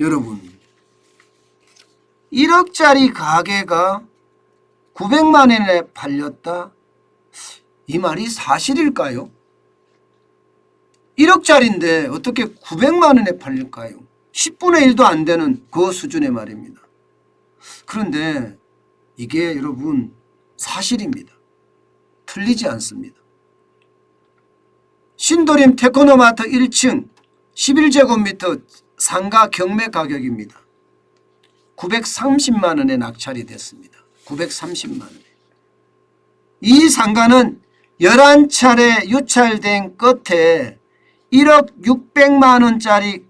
여러분 1억짜리 가게가 900만 원에 팔렸다. 이 말이 사실일까요? 1억짜리인데 어떻게 900만 원에 팔릴까요? 10분의 1도 안 되는 그 수준의 말입니다. 그런데 이게 여러분 사실입니다. 틀리지 않습니다. 신도림 테크노마트 1층 11제곱미터 상가 경매 가격입니다. 930만 원에 낙찰이 됐습니다. 930만 원에. 이 상가는 11차례 유찰된 끝에 1억 600만 원짜리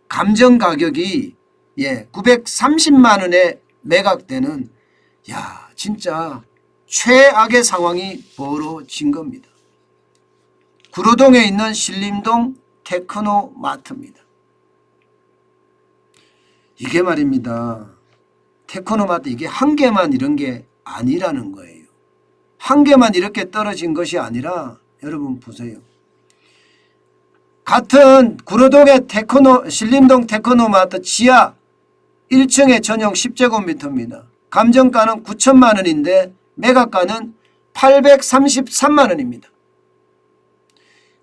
감정 가격이 930만 원에 매각되는 진짜 최악의 상황이 벌어진 겁니다. 구로동에 있는 신림동 테크노마트입니다. 이게 말입니다. 테크노마트 이게 한 개만 이런 게 아니라는 거예요. 한 개만 이렇게 떨어진 것이 아니라 여러분 보세요. 같은 구로동의 신림동 테크노마트 지하 1층의 전용 10제곱미터입니다. 감정가는 9천만 원인데 매각가는 833만 원입니다.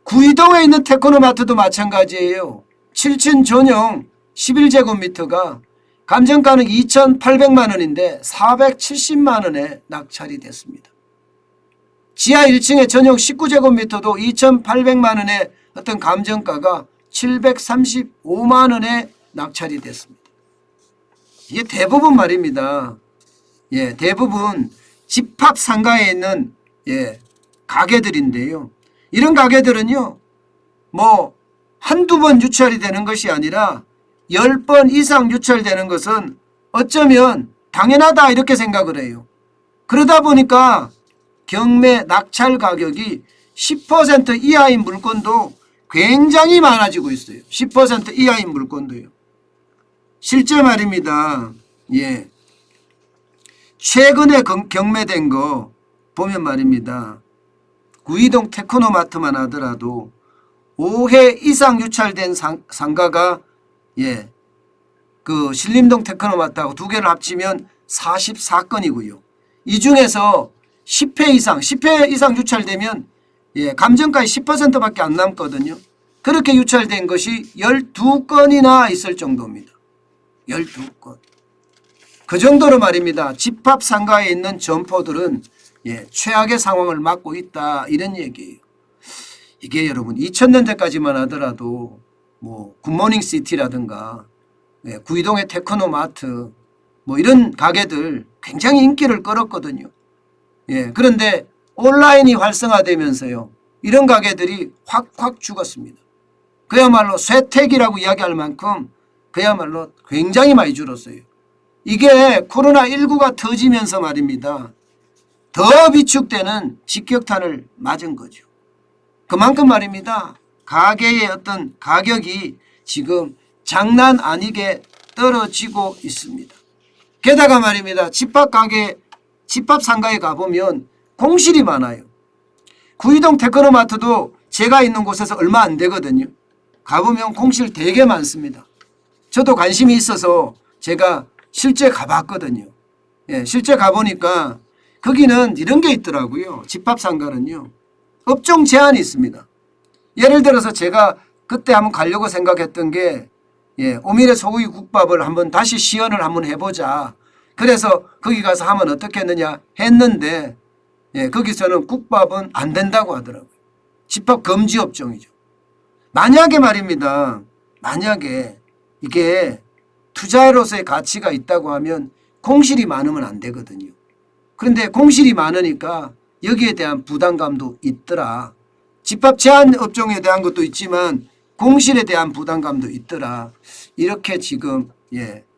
구이동에 있는 테크노마트도 마찬가지예요. 7층 전용 11제곱미터가 감정가는 2,800만 원인데 470만 원에 낙찰이 됐습니다. 지하 1층의 전용 19제곱미터도 2,800만 원의 어떤 감정가가 735만 원에 낙찰이 됐습니다. 이게 대부분 말입니다. 대부분 집합 상가에 있는 가게들인데요. 이런 가게들은요, 한두 번 유찰이 되는 것이 아니라 10번 이상 유찰되는 것은 어쩌면 당연하다 이렇게 생각을 해요. 그러다 보니까 경매 낙찰 가격이 10% 이하인 물건도 굉장히 많아지고 있어요. 10% 이하인 물건도요. 실제 말입니다. 최근에 경매된 거 보면 말입니다. 구이동 테크노마트만 하더라도 5회 이상 유찰된 상가가 그 신림동 테크노마트하고 두 개를 합치면 44건이고요. 이 중에서 10회 이상 유찰되면 감정가의 10%밖에 안 남거든요. 그렇게 유찰된 것이 12건이나 있을 정도입니다. 12건. 그 정도로 말입니다. 집합 상가에 있는 점포들은 최악의 상황을 맞고 있다 이런 얘기예요. 이게 여러분 2000년대까지만 하더라도 굿모닝 시티라든가 구이동의 테크노마트 이런 가게들 굉장히 인기를 끌었거든요. 그런데 온라인이 활성화되면서요. 이런 가게들이 확 죽었습니다. 그야말로 쇠퇴기라고 이야기할 만큼 그야말로 굉장히 많이 줄었어요. 이게 코로나19가 터지면서 말입니다. 더 비축되는 직격탄을 맞은 거죠. 그만큼 말입니다. 가게의 어떤 가격이 지금 장난 아니게 떨어지고 있습니다. 게다가 말입니다. 집합 상가에 가보면 공실이 많아요. 구이동 테크노마트도 제가 있는 곳에서 얼마 안 되거든요. 가보면 공실 되게 많습니다. 저도 관심이 있어서 제가 실제 가봤거든요. 실제 가보니까 거기는 이런 게 있더라고요. 집합 상가는요. 업종 제한이 있습니다. 예를 들어서 제가 그때 한번 가려고 생각했던 게 오미래 소고기 국밥을 한번 다시 시연을 한번 해보자. 그래서 거기 가서 하면 어떻게 했느냐 했는데 거기서는 국밥은 안 된다고 하더라고요. 집합 금지 업종이죠. 만약에 말입니다. 만약에 이게 투자로서의 가치가 있다고 하면 공실이 많으면 안 되거든요. 그런데 공실이 많으니까 여기에 대한 부담감도 있더라. 집합 제한 업종에 대한 것도 있지만 공실에 대한 부담감도 있더라. 이렇게 지금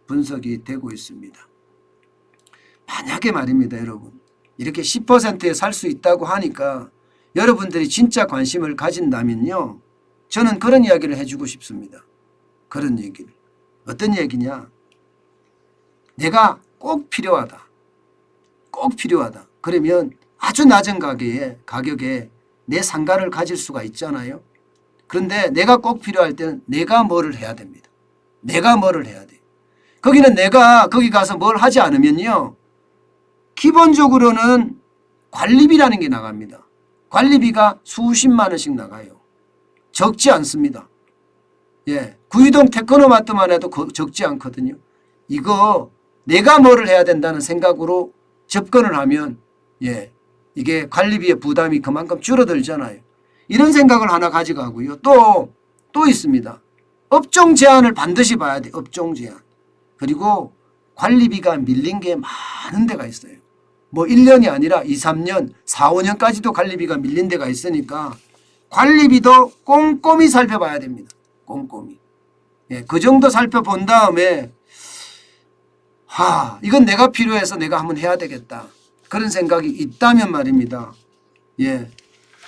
분석이 되고 있습니다. 만약에 말입니다. 여러분 이렇게 10%에 살 수 있다고 하니까 여러분들이 진짜 관심을 가진다면요. 저는 그런 이야기를 해주고 싶습니다. 그런 얘기를. 어떤 얘기냐. 내가 꼭 필요하다. 꼭 필요하다. 그러면 아주 낮은 가격에 내 상가를 가질 수가 있잖아요. 그런데 내가 꼭 필요할 때는 내가 뭐를 해야 됩니다. 내가 뭐를 해야 돼요. 거기는 내가 거기 가서 뭘 하지 않으면요. 기본적으로는 관리비라는 게 나갑니다. 관리비가 수십만 원씩 나가요. 적지 않습니다. 예, 구이동 테크노마트만 해도 적지 않거든요. 이거 내가 뭐를 해야 된다는 생각으로 접근을 하면 예, 이게 관리비의 부담이 그만큼 줄어들잖아요. 이런 생각을 하나 가져가고요. 또 있습니다. 업종 제한을 반드시 봐야 돼. 업종 제한. 그리고 관리비가 밀린 게 많은 데가 있어요. 뭐 1년이 아니라 2, 3년, 4, 5년까지도 관리비가 밀린 데가 있으니까 관리비도 꼼꼼히 살펴봐야 됩니다. 꼼꼼히. 예, 그 정도 살펴본 다음에 이건 내가 필요해서 내가 한번 해야 되겠다. 그런 생각이 있다면 말입니다. 예,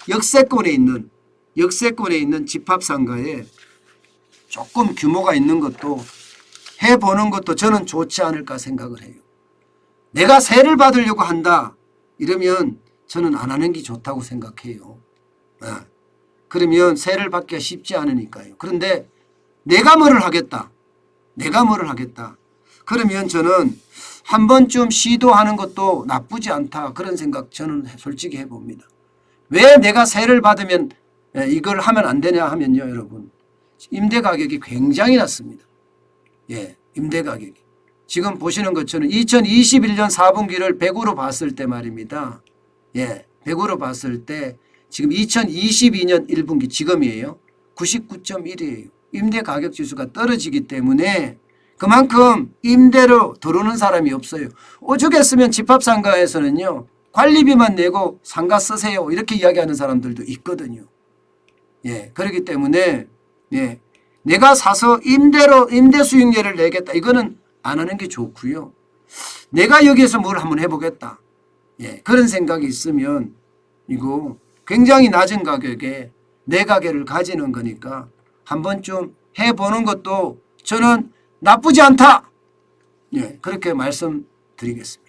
역세권에 있는 집합상가에 조금 규모가 있는 것도 해보는 것도 저는 좋지 않을까 생각을 해요. 내가 세를 받으려고 한다 이러면 저는 안 하는 게 좋다고 생각해요. 그러면 세를 받기가 쉽지 않으니까요. 그런데 내가 뭐를 하겠다. 그러면 저는 한 번쯤 시도하는 것도 나쁘지 않다. 그런 생각 저는 솔직히 해봅니다. 왜 내가 세를 받으면 이걸 하면 안 되냐 하면요. 여러분. 임대 가격이 굉장히 낮습니다. 예, 임대 가격이. 지금 보시는 것처럼 2021년 4분기를 100으로 봤을 때 말입니다. 예, 100으로 봤을 때 지금 2022년 1분기 지금이에요. 99.1이에요. 임대 가격 지수가 떨어지기 때문에 그만큼 임대로 들어오는 사람이 없어요. 오죽했으면 집합상가에서는요. 관리비만 내고 상가 쓰세요. 이렇게 이야기하는 사람들도 있거든요. 예, 그렇기 때문에 예, 내가 사서 임대 수익률을 내겠다. 이거는 안 하는 게 좋고요. 내가 여기에서 뭘 한번 해보겠다. 예, 그런 생각이 있으면 이거 굉장히 낮은 가격에 내 가게를 가지는 거니까 한 번쯤 해보는 것도 저는 나쁘지 않다. 예, 그렇게 말씀드리겠습니다.